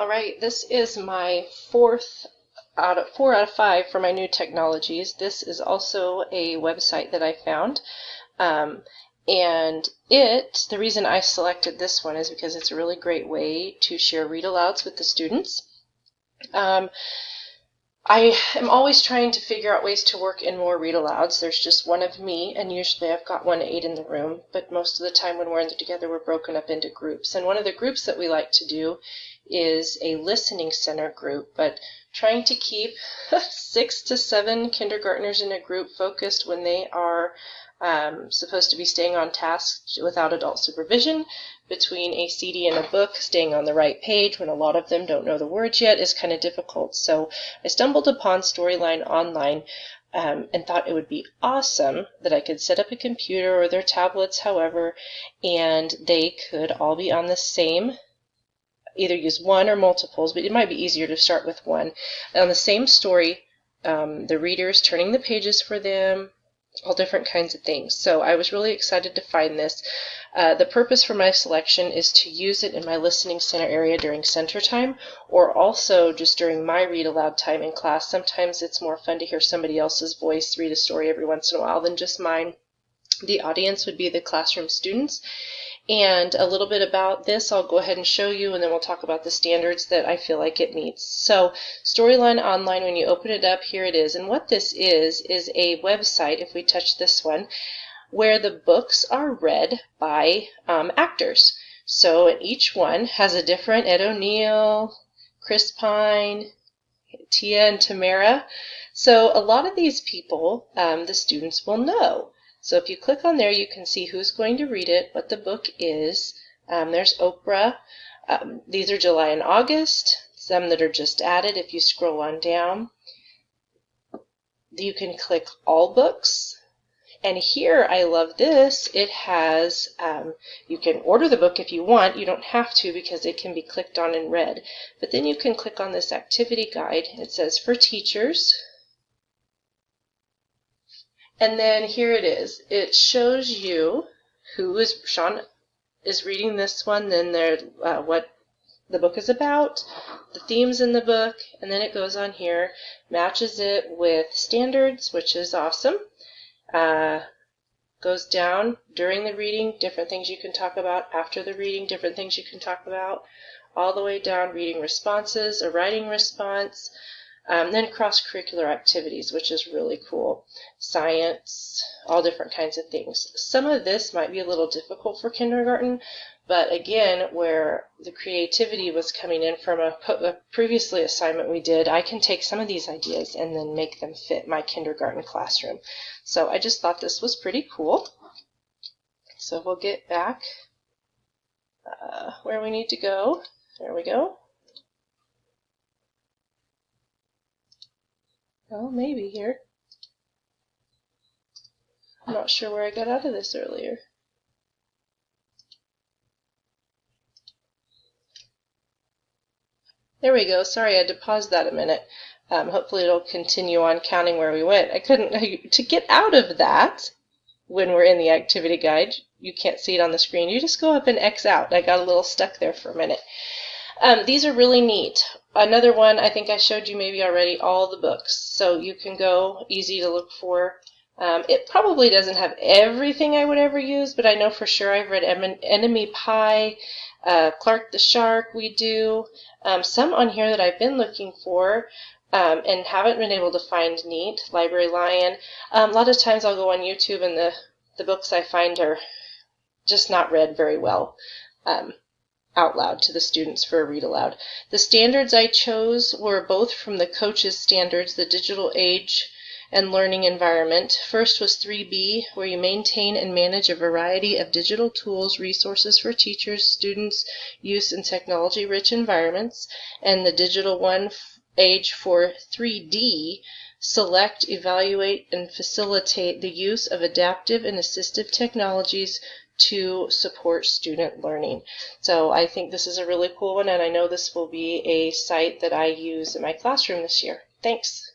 All right, this is my four out of five for my new technologies. This is also a website that I found. The reason I selected this one is because it's a really great way to share read-alouds with the students. I am always trying to figure out ways to work in more read-alouds. There's just one of me, and usually I've got 1 to 8 in the room, but most of the time when we're in there together, we're broken up into groups. And one of the groups that we like to do is a listening center group, but trying to keep 6 to 7 kindergartners in a group focused when they are supposed to be staying on task without adult supervision, between a CD and a book, staying on the right page when a lot of them don't know the words yet is kind of difficult. So I stumbled upon Storyline Online and thought it would be awesome that I could set up a computer or their tablets, however, and they could all be on the same, either use one or multiples, but it might be easier to start with one. On the same story, the readers turning the pages for them, all different kinds of things. So I was really excited to find this. The purpose for my selection is to use it in my listening center area during center time, or also just during my read aloud time in class. Sometimes it's more fun to hear somebody else's voice read a story every once in a while than just mine. The audience would be the classroom students. And a little bit about this I'll go ahead and show you, and then we'll talk about the standards that I feel like it meets. So Storyline Online, when you open it up, here it is. And what this is a website, if we touch this one, where the books are read by actors. So each one has a different Ed O'Neill, Chris Pine, Tia and Tamara. So a lot of these people the students will know. So if you click on there, you can see who's going to read it, what the book is. There's Oprah. These are July and August, some that are just added if you scroll on down. You can click all books. And here, I love this, it has, you can order the book if you want. You don't have to because it can be clicked on and read. But then you can click on this activity guide. It says for teachers. And then here it is. It shows you who is, Sean is reading this one, then there what the book is about, the themes in the book, and then it goes on here, matches it with standards, which is awesome. Goes down during the reading, different things you can talk about, after the reading, different things you can talk about, all the way down reading responses, a writing response, then cross-curricular activities, which is really cool. Science, all different kinds of things. Some of this might be a little difficult for kindergarten, but again, where the creativity was coming in from a previously assignment we did, I can take some of these ideas and then make them fit my kindergarten classroom. So I just thought this was pretty cool. So we'll get back where we need to go. There we go. Oh, maybe here. I'm not sure where I got out of this earlier. There we go. Sorry, I had to pause that a minute. Hopefully it'll continue on counting where we went. I couldn't, to get out of that, when we're in the activity guide, you can't see it on the screen, you just go up and X out. I got a little stuck there for a minute. These are really neat. Another one, I think I showed you maybe already, all the books. So you can go, easy to look for. It probably doesn't have everything I would ever use, but I know for sure I've read Enemy Pie, Clark the Shark, we do. Some on here that I've been looking for and haven't been able to find neat, Library Lion. A lot of times I'll go on YouTube and the books I find are just not read very well out loud to the students for a read aloud. The standards I chose were both from the Coaches Standards, the Digital Age and Learning Environment. First was 3B, where you maintain and manage a variety of digital tools, resources for teachers, students, use in technology-rich environments. And the Digital One Age for 3D, select, evaluate, and facilitate the use of adaptive and assistive technologies to support student learning. So I think this is a really cool one, and I know this will be a site that I use in my classroom this year. Thanks.